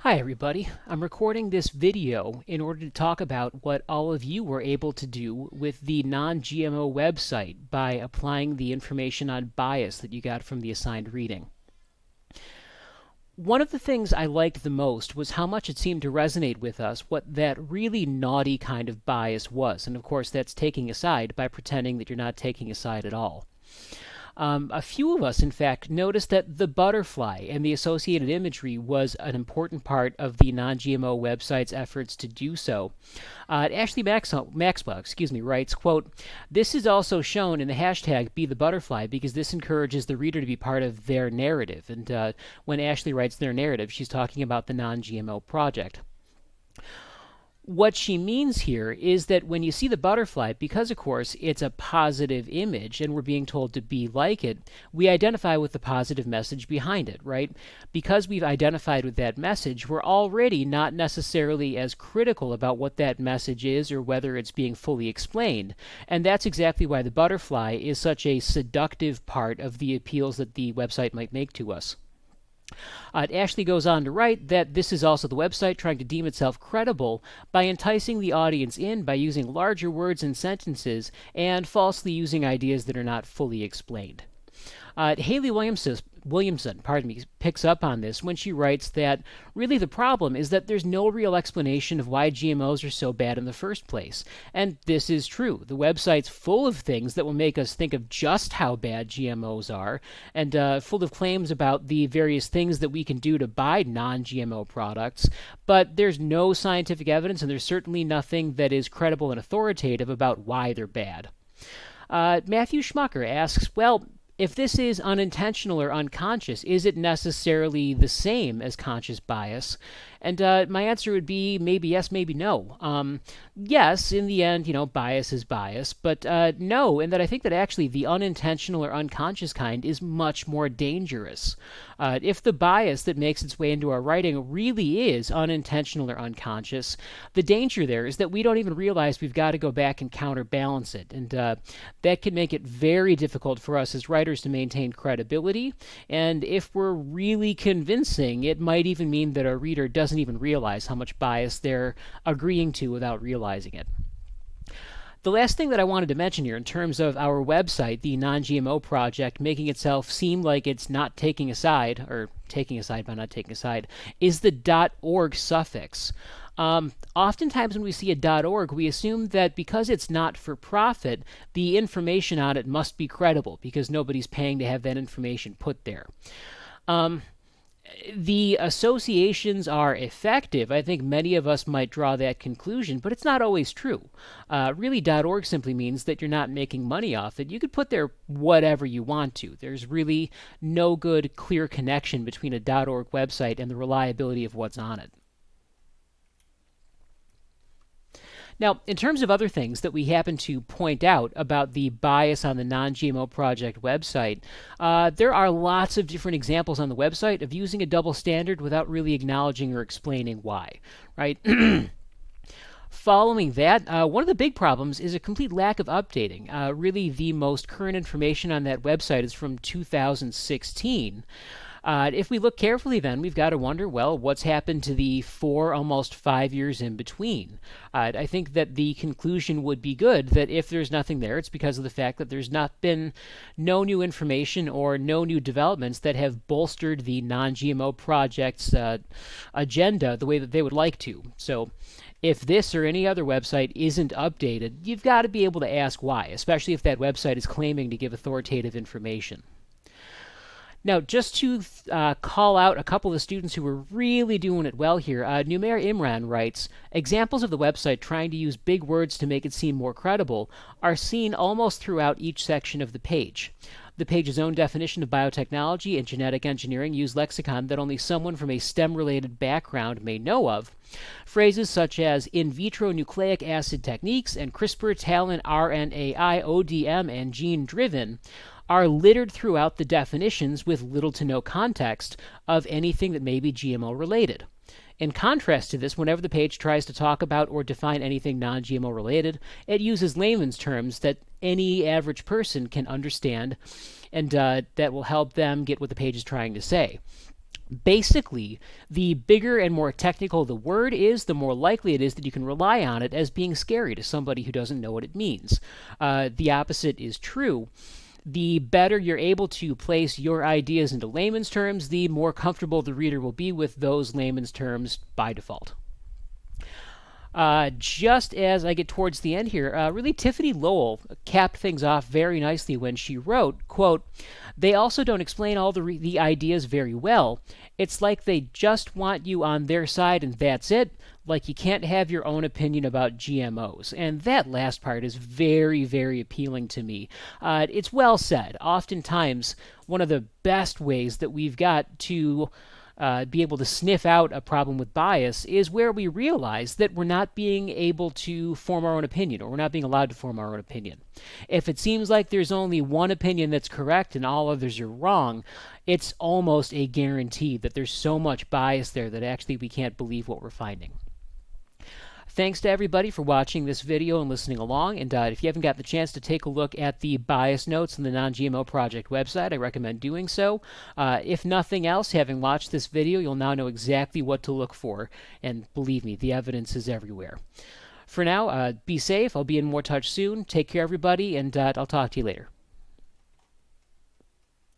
Hi everybody, I'm recording this video in order to talk about what all of you were able to do with the Non-GMO website by applying the information on bias that you got from the assigned reading. One of the things I liked the most was how much it seemed to resonate with us what that really naughty kind of bias was, and of course that's taking a side by pretending that you're not taking a side at all. A few of us, in fact, noticed that the butterfly and the associated imagery was an important part of the Non-GMO website's efforts to do so. Ashley Maxwell, writes, quote, "This is also shown in the hashtag #BeTheButterfly because this encourages the reader to be part of their narrative." And when Ashley writes their narrative, she's talking about the Non-GMO project. What she means here is that when you see the butterfly, because of course it's a positive image and we're being told to be like it, we identify with the positive message behind it, right? Because we've identified with that message, we're already not necessarily as critical about what that message is or whether it's being fully explained. And that's exactly why the butterfly is such a seductive part of the appeals that the website might make to us. Ashley goes on to write that this is also the website trying to deem itself credible by enticing the audience in by using larger words and sentences and falsely using ideas that are not fully explained. Haley Williamson, picks up on this when she writes that really the problem is that there's no real explanation of why GMOs are so bad in the first place. And this is true. The website's full of things that will make us think of just how bad GMOs are, and full of claims about the various things that we can do to buy non-GMO products, but there's no scientific evidence, and there's certainly nothing that is credible and authoritative about why they're bad. Matthew Schmucker asks, well, if this is unintentional or unconscious, is it necessarily the same as conscious bias? And my answer would be maybe yes, maybe no. Yes, in the end, bias is bias, but no, in that I think that actually the unintentional or unconscious kind is much more dangerous. If the bias that makes its way into our writing really is unintentional or unconscious, the danger there is that we don't even realize we've got to go back and counterbalance it. And that can make it very difficult for us as writers to maintain credibility. And if we're really convincing, it might even mean that our reader doesn't even realize how much bias they're agreeing to without realizing it. The last thing that I wanted to mention here in terms of our website, the Non-GMO project, making itself seem like it's not taking a side, or taking a side by not taking a side, is the .org suffix. Oftentimes when we see a .org, we assume that because it's not for profit, the information on it must be credible because nobody's paying to have that information put there. The associations are effective. I think many of us might draw that conclusion, but it's not always true. Really, .org simply means that you're not making money off it. You could put there whatever you want to. There's really no good, clear connection between a .org website and the reliability of what's on it. Now, in terms of other things that we happen to point out about the bias on the Non-GMO Project website, there are lots of different examples on the website of using a double standard without really acknowledging or explaining why, right? Following that, one of the big problems is a complete lack of updating. Really, the most current information on that website is from 2016. If we look carefully then, we've got to wonder, well, what's happened to the almost 5 years in between? I think that the conclusion would be good that if there's nothing there, it's because of the fact that there's been no new information or no new developments that have bolstered the Non-GMO project's agenda the way that they would like to. So if this or any other website isn't updated, you've got to be able to ask why, especially if that website is claiming to give authoritative information. Now, just to call out a couple of the students who are really doing it well here, Numair Imran writes, examples of the website trying to use big words to make it seem more credible are seen almost throughout each section of the page. The page's own definition of biotechnology and genetic engineering use lexicon that only someone from a STEM-related background may know of. Phrases such as in vitro nucleic acid techniques and CRISPR, TALEN, RNAi, ODM, and gene-driven are littered throughout the definitions with little to no context of anything that may be GMO related. In contrast to this, whenever the page tries to talk about or define anything non-GMO related, it uses layman's terms that any average person can understand and that will help them get what the page is trying to say. Basically, the bigger and more technical the word is, the more likely it is that you can rely on it as being scary to somebody who doesn't know what it means. The opposite is true. The better you're able to place your ideas into layman's terms, the more comfortable the reader will be with those layman's terms by default. Just as I get towards the end here, really Tiffany Lowell capped things off very nicely when she wrote, quote, "They also don't explain all the ideas very well. It's like they just want you on their side and that's it. Like you can't have your own opinion about GMOs." And that last part is very, very appealing to me. It's well said. Oftentimes, one of the best ways that we've got to be able to sniff out a problem with bias is where we realize that we're not being able to form our own opinion, or we're not being allowed to form our own opinion. If it seems like there's only one opinion that's correct and all others are wrong, it's almost a guarantee that there's so much bias there that actually we can't believe what we're finding. Thanks to everybody for watching this video and listening along. And if you haven't got the chance to take a look at the bias notes on the Non-GMO Project website, I recommend doing so. If nothing else, having watched this video, you'll now know exactly what to look for. And believe me, the evidence is everywhere. For now, be safe. I'll be in more touch soon. Take care, everybody, and I'll talk to you later.